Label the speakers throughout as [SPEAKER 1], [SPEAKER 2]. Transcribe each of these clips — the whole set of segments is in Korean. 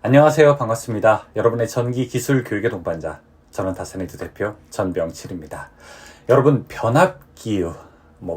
[SPEAKER 1] 안녕하세요. 반갑습니다. 여러분의 전기 기술 교육의 동반자, 저는 다스네이드 대표 전병칠입니다. 여러분, 변압기유,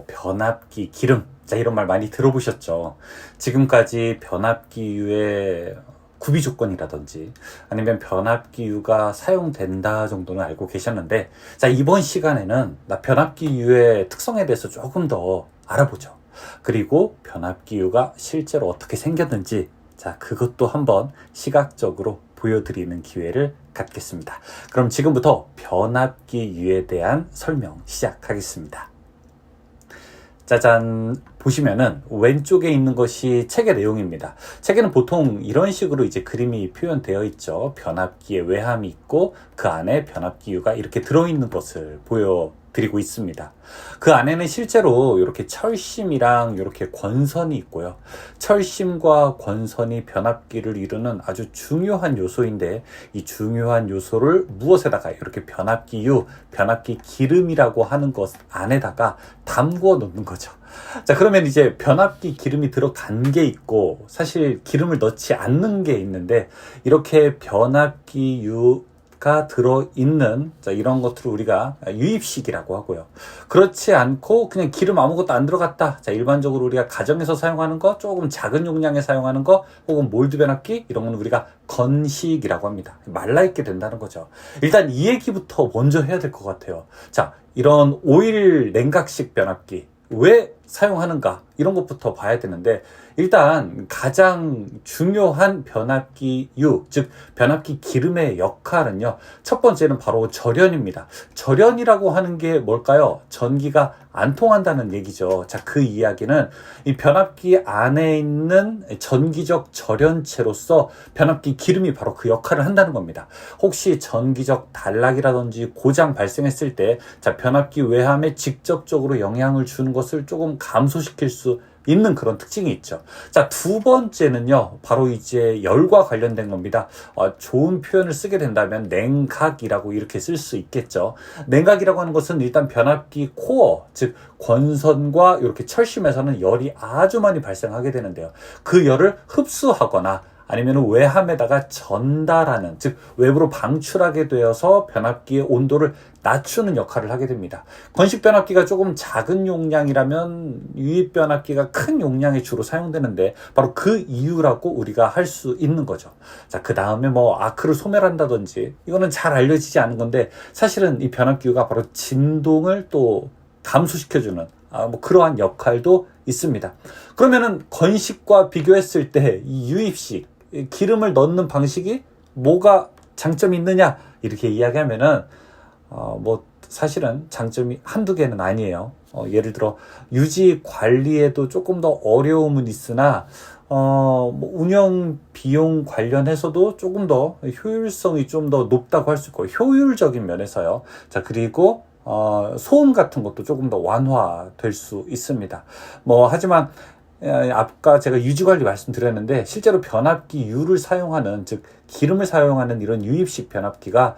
[SPEAKER 1] 변압기 기름, 자, 이런 말 많이 들어보셨죠? 지금까지 변압기유의 구비 조건이라든지 아니면 변압기유가 사용된다 정도는 알고 계셨는데, 자, 이번 시간에는 변압기유의 특성에 대해서 조금 더 알아보죠. 그리고 변압기유가 실제로 어떻게 생겼는지, 자, 그것도 한번 시각적으로 보여드리는 기회를 갖겠습니다. 그럼 지금부터 변압기유에 대한 설명 시작하겠습니다. 짜잔, 보시면은 왼쪽에 있는 것이 책의 내용입니다. 책에는 보통 이런 식으로 이제 그림이 표현되어 있죠. 변압기의 외함이 있고 그 안에 변압기유가 이렇게 들어있는 것을 보여드리고 있습니다. 그 안에는 실제로 이렇게 철심이랑 이렇게 권선이 있고요. 철심과 권선이 변압기를 이루는 아주 중요한 요소인데, 이 중요한 요소를 무엇에다가 이렇게 변압기유, 변압기 기름이라고 하는 것 안에다가 담궈 놓는 거죠. 자, 그러면 이제 변압기 기름이 들어간 게 있고 사실 기름을 넣지 않는 게 있는데, 이렇게 변압기유가 들어있는, 자, 이런 것들을 우리가 유입식이라고 하고요. 그렇지 않고 그냥 기름 아무것도 안 들어갔다. 자, 일반적으로 우리가 가정에서 사용하는 거, 조금 작은 용량에 사용하는 거, 혹은 몰드 변압기, 이런 건 우리가 건식이라고 합니다. 말라있게 된다는 거죠. 일단 이 얘기부터 먼저 해야 될 것 같아요. 자, 이런 오일 냉각식 변압기 왜 사용하는가, 이런 것부터 봐야 되는데, 일단 가장 중요한 변압기유, 즉 변압기 기름의 역할은요, 첫 번째는 바로 절연입니다. 절연이라고 하는 게 뭘까요? 전기가 안 통한다는 얘기죠. 자, 그 이야기는 이 변압기 안에 있는 전기적 절연체로서 변압기 기름이 바로 그 역할을 한다는 겁니다. 혹시 전기적 단락이라든지 고장 발생했을 때, 자, 변압기 외함에 직접적으로 영향을 주는 것을 조금 감소시킬 수 있는 그런 특징이 있죠. 자, 두 번째는요, 바로 이제 열과 관련된 겁니다. 좋은 표현을 쓰게 된다면 냉각이라고 이렇게 쓸 수 있겠죠. 냉각이라고 하는 것은 일단 변압기 코어, 즉 권선과 이렇게 철심에서는 열이 아주 많이 발생하게 되는데요. 그 열을 흡수하거나 아니면 외함에다가 전달하는, 즉 외부로 방출하게 되어서 변압기의 온도를 낮추는 역할을 하게 됩니다. 건식 변압기가 조금 작은 용량이라면 유입 변압기가 큰 용량에 주로 사용되는데, 바로 그 이유라고 우리가 할 수 있는 거죠. 자, 그 다음에 아크를 소멸한다든지, 이거는 잘 알려지지 않은 건데, 사실은 이 변압기유가 바로 진동을 또 감소시켜주는 그러한 역할도 있습니다. 그러면은 건식과 비교했을 때 이 유입식, 기름을 넣는 방식이 뭐가 장점이 있느냐, 이렇게 이야기하면은 사실은 장점이 한두 개는 아니에요. 예를 들어 유지 관리에도 조금 더 어려움은 있으나 운영 비용 관련해서도 조금 더 효율성이 좀 더 높다고 할 수 있고, 효율적인 면에서요. 자, 그리고 소음 같은 것도 조금 더 완화될 수 있습니다. 하지만 아까 제가 유지관리 말씀드렸는데, 실제로 변압기유를 사용하는, 즉 기름을 사용하는 이런 유입식 변압기가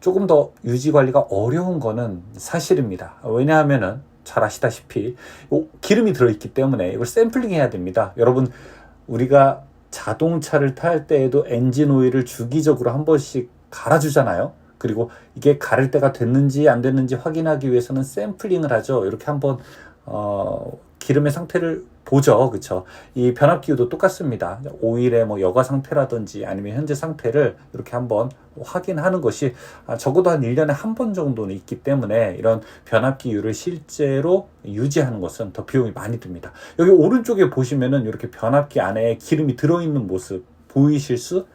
[SPEAKER 1] 조금 더 유지관리가 어려운 거는 사실입니다. 왜냐하면은 잘 아시다시피 기름이 들어있기 때문에 이걸 샘플링 해야 됩니다. 여러분, 우리가 자동차를 탈 때에도 엔진 오일을 주기적으로 한 번씩 갈아주잖아요. 그리고 이게 가를 때가 됐는지 안 됐는지 확인하기 위해서는 샘플링을 하죠. 이렇게 한번 기름의 상태를 보죠. 그쵸? 이 변압기유도 똑같습니다. 오일의 여과 상태라든지 아니면 현재 상태를 이렇게 한번 확인하는 것이 적어도 한 1년에 한 번 정도는 있기 때문에, 이런 변압기유를 실제로 유지하는 것은 더 비용이 많이 듭니다. 여기 오른쪽에 보시면은 이렇게 변압기 안에 기름이 들어있는 모습 보이실 수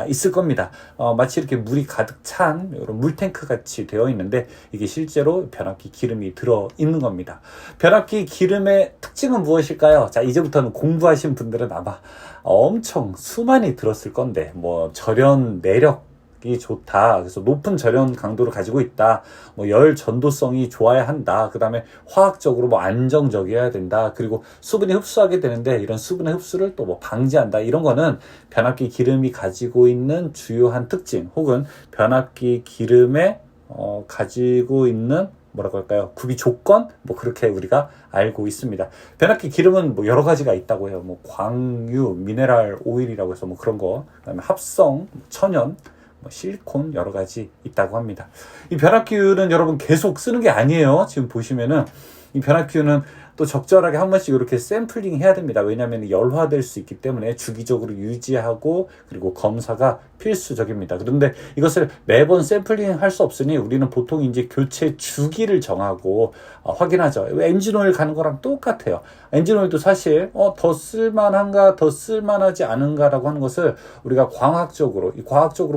[SPEAKER 1] 있을 겁니다. 마치 이렇게 물이 가득 찬 이런 물탱크 같이 되어 있는데, 이게 실제로 변압기 기름이 들어 있는 겁니다. 변압기 기름의 특징은 무엇일까요? 자, 이제부터는 공부하신 분들은 아마 엄청 수많이 들었을 건데, 절연 내력이 좋다, 그래서 높은 절연 강도를 가지고 있다, 열 전도성이 좋아야 한다, 그 다음에 화학적으로 안정적이어야 된다, 그리고 수분이 흡수하게 되는데 이런 수분의 흡수를 또 방지한다, 이런 거는 변압기 기름이 가지고 있는 주요한 특징, 혹은 변압기 기름에 가지고 있는 뭐라고 할까요? 구비 조건? 뭐 그렇게 우리가 알고 있습니다. 변압기 기름은 뭐 여러 가지가 있다고 해요. 뭐 광유, 미네랄 오일이라고 해서 뭐 그런 거, 그다음에 합성, 천연, 뭐 실리콘 여러 가지 있다고 합니다. 이 변압기유는 여러분 계속 쓰는 게 아니에요. 지금 보시면은 이 변압기유는 또 적절하게 한 번씩 이렇게 샘플링 해야 됩니다. 왜냐하면 열화될 수 있기 때문에 주기적으로 유지하고 그리고 검사가 필수적입니다. 그런데 이것을 매번 샘플링 할 수 없으니 우리는 보통 이제 교체 주기를 정하고 확인하죠. 엔진오일 가는 거랑 똑같아요. 엔진오일도 사실 더 쓸만한가 더 쓸만하지 않은가라고 하는 것을 우리가 과학적으로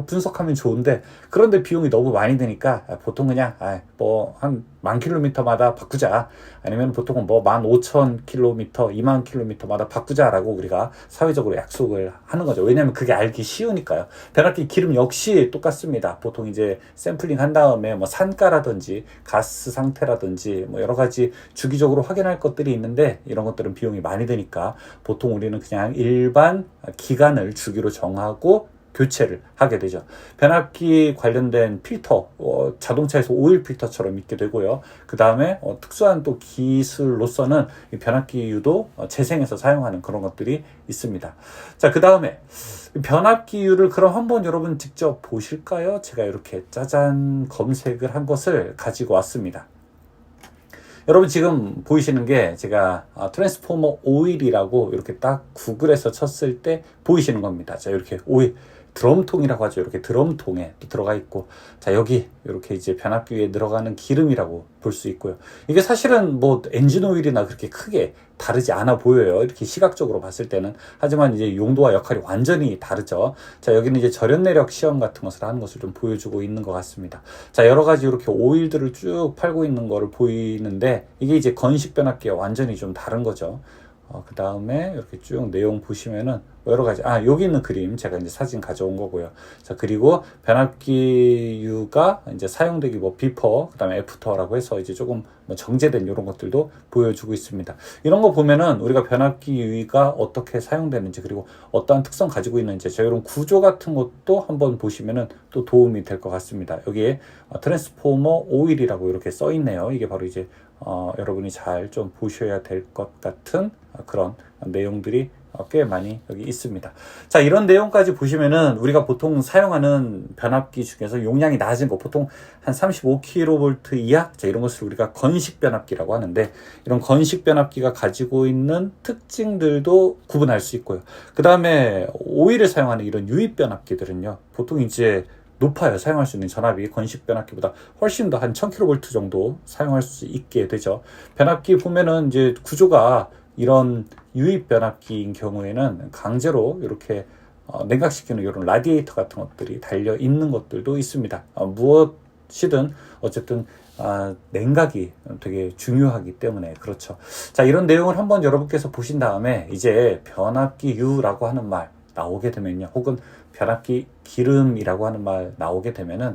[SPEAKER 1] 분석하면 좋은데, 그런데 비용이 너무 많이 드니까 보통 그냥 뭐 한 10,000km마다 바꾸자, 아니면 보통은 뭐 15,000km, 20,000km마다 바꾸자라고 우리가 사회적으로 약속을 하는 거죠. 왜냐하면 그게 알기 쉬우니까요. 변압기 기름 역시 똑같습니다. 보통 이제 샘플링 한 다음에 뭐 산가라든지 가스 상태라든지 뭐 여러 가지 주기적으로 확인할 것들이 있는데, 이런 것들은 비용이 많이 드니까 보통 우리는 그냥 일반 기간을 주기로 정하고 교체를 하게 되죠. 변압기 관련된 필터, 자동차에서 오일 필터처럼 있게 되고요. 그 다음에 특수한 또 기술로서는 이 변압기유도 재생해서 사용하는 그런 것들이 있습니다. 자, 그 다음에 변압기유를 그럼 한번 여러분 직접 보실까요? 제가 이렇게 짜잔 검색을 한 것을 가지고 왔습니다. 여러분 지금 보이시는 게 제가 트랜스포머 오일이라고 이렇게 딱 구글에서 쳤을 때 보이시는 겁니다. 자, 이렇게 오일 드럼통이라고 하죠. 이렇게 드럼통에 들어가 있고, 자, 여기 이렇게 이제 변압기에 들어가는 기름이라고 볼 수 있고요. 이게 사실은 뭐 엔진 오일이나 그렇게 크게 다르지 않아 보여요. 이렇게 시각적으로 봤을 때는. 하지만 이제 용도와 역할이 완전히 다르죠. 자, 여기는 이제 절연 내력 시험 같은 것을 하는 것을 좀 보여주고 있는 것 같습니다. 자, 여러 가지 이렇게 오일들을 쭉 팔고 있는 거를 보이는데, 이게 이제 건식 변압기와 완전히 좀 다른 거죠. 그 다음에 이렇게 쭉 내용 보시면은 여러 가지, 여기 있는 그림 제가 이제 사진 가져온 거고요. 자, 그리고 변압기유가 이제 사용되기 뭐 비퍼, 그 다음에 애프터라고 해서 이제 조금 뭐 정제된 이런 것들도 보여주고 있습니다. 이런 거 보면은 우리가 변압기유가 어떻게 사용되는지, 그리고 어떠한 특성 가지고 있는지, 자, 이런 구조 같은 것도 한번 보시면은 또 도움이 될 것 같습니다. 여기에 트랜스포머 오일이라고 이렇게 써 있네요. 이게 바로 이제 여러분이 잘 좀 보셔야 될 것 같은 그런 내용들이 꽤 많이 여기 있습니다. 자, 이런 내용까지 보시면은 우리가 보통 사용하는 변압기 중에서 용량이 낮은 거, 보통 한 35kV 이하, 자, 이런 것을 우리가 건식 변압기라고 하는데, 이런 건식 변압기가 가지고 있는 특징들도 구분할 수 있고요. 그 다음에 오일을 사용하는 이런 유입 변압기들은요, 보통 이제 높아요. 사용할 수 있는 전압이 건식 변압기보다 훨씬 더 한 1000kV 정도 사용할 수 있게 되죠. 변압기 보면은 이제 구조가 이런 유입 변압기인 경우에는 강제로 이렇게 냉각시키는 이런 라디에이터 같은 것들이 달려 있는 것들도 있습니다. 무엇이든 어쨌든 냉각이 되게 중요하기 때문에 그렇죠. 자, 이런 내용을 한번 여러분께서 보신 다음에 이제 변압기유라고 하는 말 나오게 되면요, 혹은 변압기 기름이라고 하는 말 나오게 되면은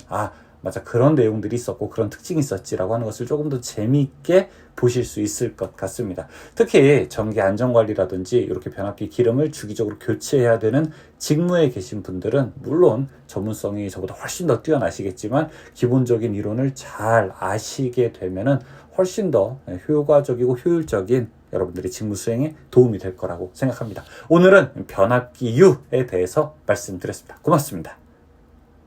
[SPEAKER 1] 맞아, 그런 내용들이 있었고 그런 특징이 있었지라고 하는 것을 조금 더 재미있게 보실 수 있을 것 같습니다. 특히 전기 안전관리라든지 이렇게 변압기 기름을 주기적으로 교체해야 되는 직무에 계신 분들은 물론 전문성이 저보다 훨씬 더 뛰어나시겠지만, 기본적인 이론을 잘 아시게 되면은 훨씬 더 효과적이고 효율적인 여러분들의 직무 수행에 도움이 될 거라고 생각합니다. 오늘은 변압기유에 대해서 말씀드렸습니다. 고맙습니다.